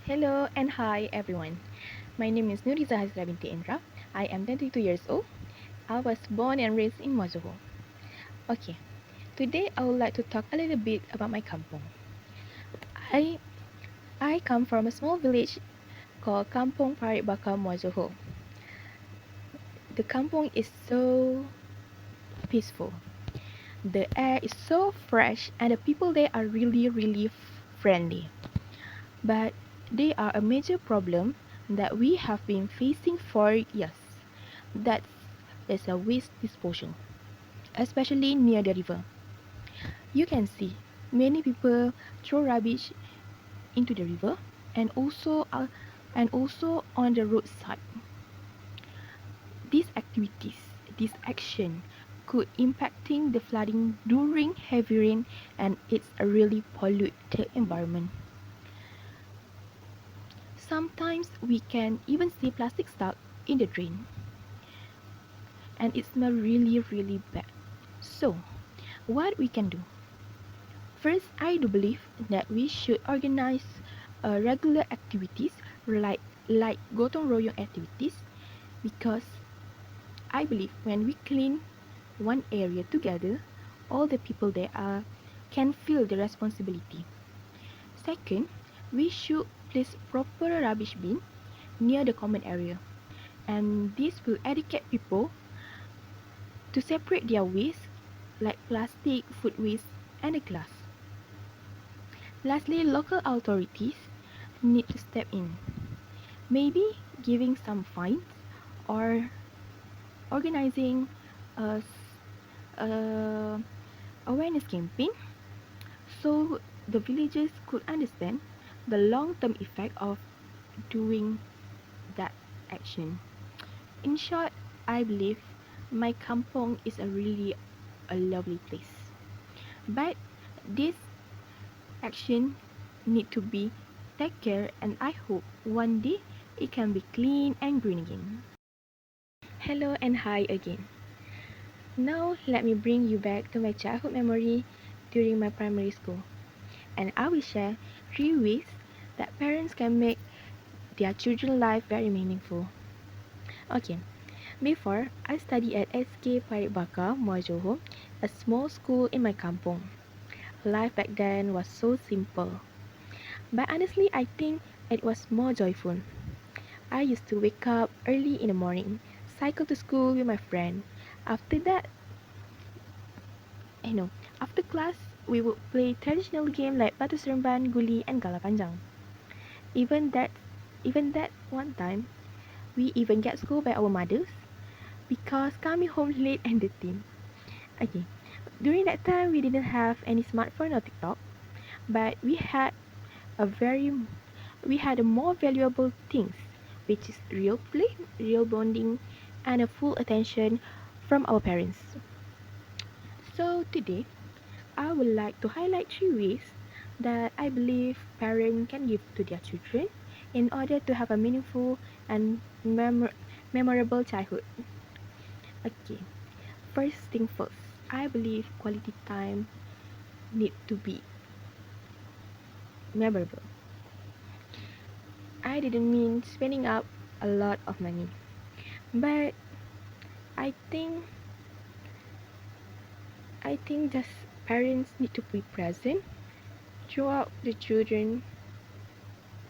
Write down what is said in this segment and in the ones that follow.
Hello and hi everyone. My name is Nurizzah Hazirah Endra. I am 22 years old. I was born and raised in Mozoho. Okay, today I would like to talk a little bit about my kampong. I I come from a small village called Kampong Parit Bakar Mozoho. The kampong is so peaceful. The air is so fresh and the people there are really friendly. But they are a major problem that we have been facing for years. That is a waste disposal, especially near the river. You can see many people throw rubbish into the river and also on the roadside. These activities, this action could impacting the flooding during heavy rain and it's a really polluted environment. Sometimes we can even see plastic stuck in the drain and it smells really bad. So, what we can do? First, I do believe that we should organize regular activities like gotong royong activities because I believe when we clean one area together, all the people there are can feel the responsibility. Second, we should place proper rubbish bin near the common area, and this will educate people to separate their waste like plastic, food waste, and the glass. Lastly, local authorities need to step in, maybe giving some fines or organizing a uh, awareness campaign so the villagers could understand the long-term effect of doing that action. In short, I believe my kampong is a lovely place. But this action need to be take care and I hope one day it can be clean and green again. Hello and hi again. Now let me bring you back to my childhood memory during my primary school. And I will share 3 ways that parents can make their children's life very meaningful. Okay, before I studied at SK Parit Bakar, Muar a small school in my kampong. Life back then was so simple. But honestly, I think it was more joyful. I used to wake up early in the morning, cycle to school with my friend. After that, you know, after class, we would play traditional games like Batu Seremban, Guli, and Gala Panjang. Even that, even that one time, we even get scolded by our mothers because coming home late and dirty. Okay, during that time, we didn't have any smartphone or TikTok, but a very, we had a more valuable things, which is real play, real bonding, and a full attention from our parents. So today, I would like to highlight 3 ways that I believe parents can give to their children in order to have a meaningful and memorable childhood. Okay, first thing first, I believe quality time need to be memorable. I didn't mean spending up a lot of money, but I think I think just parents need to be present throughout the children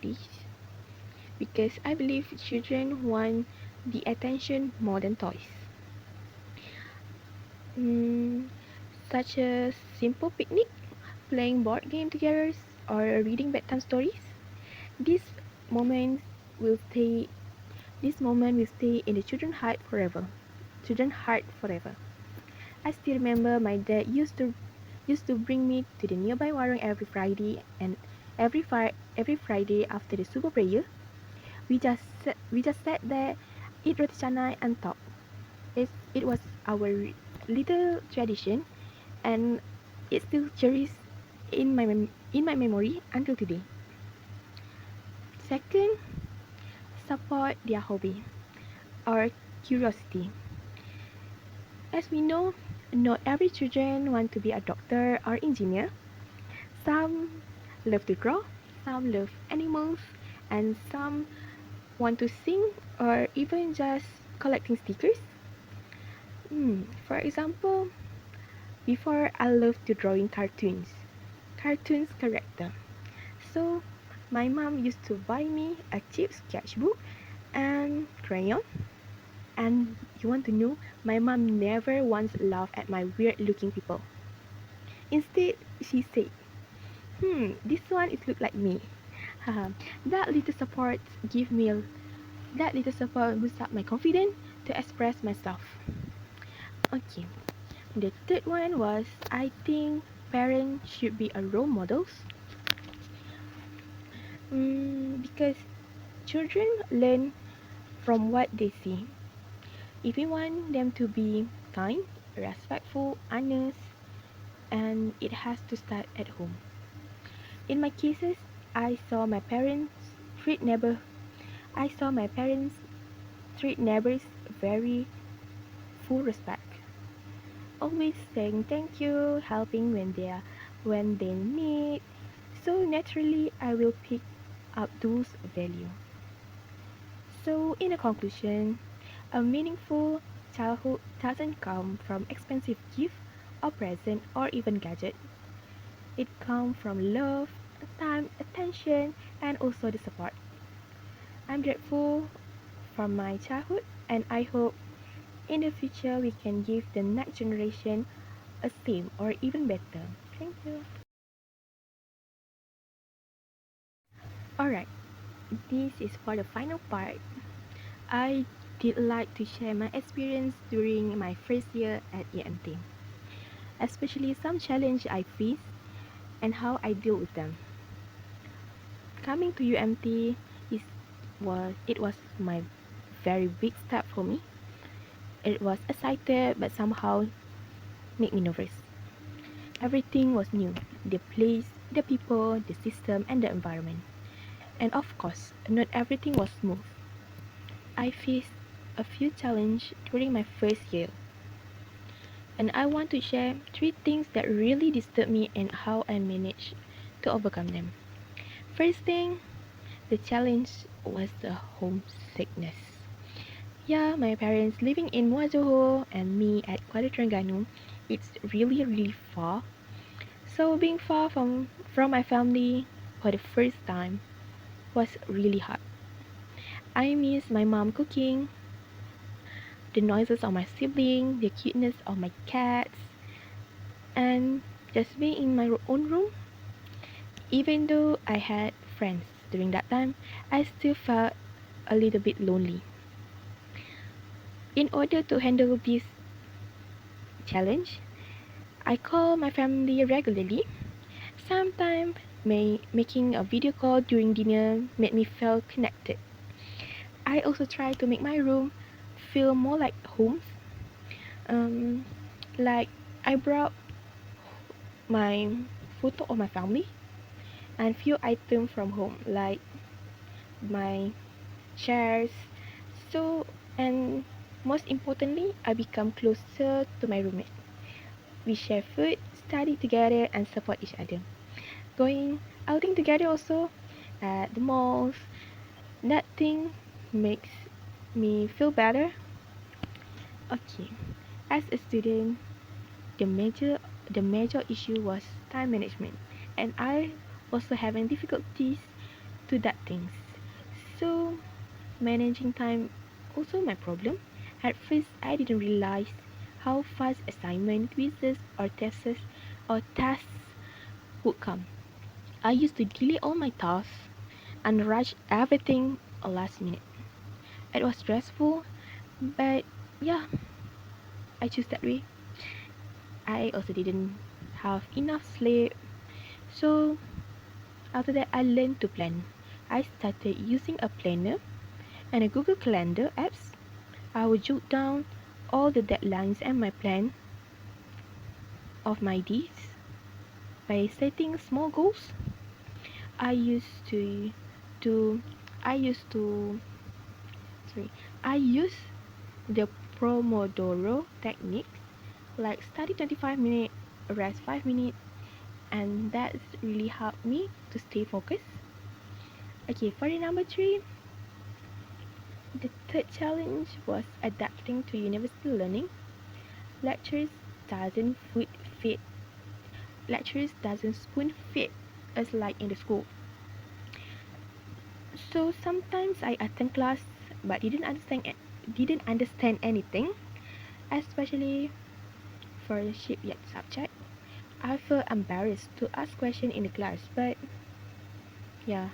days because I believe children want the attention more than toys. Mm, such as simple picnic, playing board game together, or reading bedtime stories. These moments will stay. This moment will stay in the children's heart forever. Children's heart forever. I still remember my dad used to bring me to the nearby warung every Friday and every Friday after the super prayer. We just sat there, eat roti canai and talk. It was our little tradition and it still cherished in my memory until today. Second, support their hobby or curiosity. As we know, not every children want to be a doctor or engineer. Some love to draw, some love animals, and some want to sing or even just collecting stickers. For example, before I loved to drawing cartoons character. So my mom used to buy me a cheap sketchbook and crayon. And you want to know, my mom never once laughed at my weird looking people. Instead, she said, this one is look like me. Haha, that little support give me that little support boost up my confidence to express myself. Okay, the third one was I think parents should be a role models. Because children learn from what they see. If we want them to be kind, respectful, honest, and it has to start at home. In my cases, I saw my parents treat neighbor I saw my parents treat neighbors very full respect, always saying thank you, helping when they need. So naturally, I will pick up those values. So, in a conclusion, a meaningful childhood doesn't come from expensive gift or present or even gadget. It comes from love, time, attention, and also the support. I'm grateful for my childhood, and I hope in the future we can give the next generation a same or even better. Thank you. Alright, this is for the final part. I did like to share my experience during my first year at EMT, especially some challenge I faced and how I deal with them. Coming to UMT was my very big step for me. It was excited but somehow made me nervous. Everything was new: the place, the people, the system, and the environment. And of course, not everything was smooth. I faced a few challenges during my first year, and I want to share three things that really disturbed me and how I managed to overcome them. First thing, the challenge was the homesickness. Yeah, my parents living in Muajoho and me at Kuala Terengganu, it's really far. So being far from my family for the first time was really hard. I miss my mom cooking, the noises of my sibling, the cuteness of my cats, and just being in my own room. Even though I had friends during that time, I still felt a little bit lonely. In order to handle this challenge, I call my family regularly. Sometimes making a video call during dinner made me feel connected. I also try to make my room feel more like home. Um, like I brought my photo of my family and few items from home, like my chairs. So, and most importantly, I become closer to my roommate. We share food, study together, and support each other. Going outing together also at the malls. That thing makes me feel better. Okay, as a student, the major the major issue was time management, and I also having difficulties to that things. So managing time also my problem. At first, I didn't realize how fast assignment, quizzes, or tasks would come. I used to delay all my tasks and rush everything last minute. It was stressful, but yeah, I choose that way. I also didn't have enough sleep. So after that, I learned to plan. I started using a planner and a Google Calendar apps. I would jot down all the deadlines and my plan of my days. By setting small goals, I used to I used to sorry I use the Pomodoro techniques, like study 25 minutes, rest 5 minutes, and that's really helped me to stay focused. Okay, for the number three, the third challenge was adapting to university learning. Lectures doesn't food fit. Lectures doesn't spoon feed us like in the school. So sometimes I attend class but didn't understand anything, especially for the shipyard subject. I feel embarrassed to ask questions in the class, but yeah.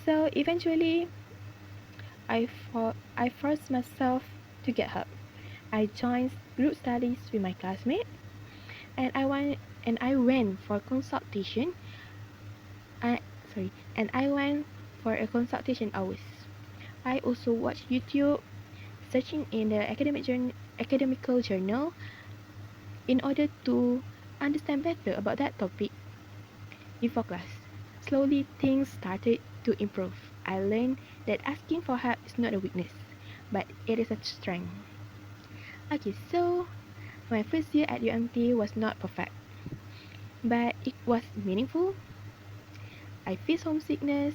So eventually, I forced myself to get help. I joined group studies with my classmate, and I went for consultation. I sorry, and I went for a consultation hours. I also watched YouTube, searching in the academical journal in order to understand better about that topic before class. Slowly, things started to improve. I learned that asking for help is not a weakness, but it is a strength. Okay, so my first year at UMT was not perfect, but it was meaningful. I faced homesickness,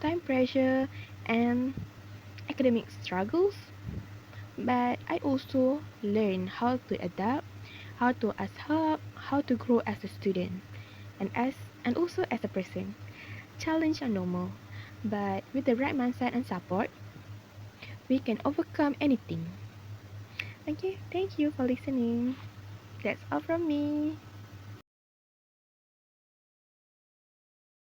time pressure, and academic struggles, but I also learned how to adapt, how to ask help, how to grow as a student, and also as a person. Challenges are normal, but with the right mindset and support, we can overcome anything. Okay, thank you for listening. That's all from me.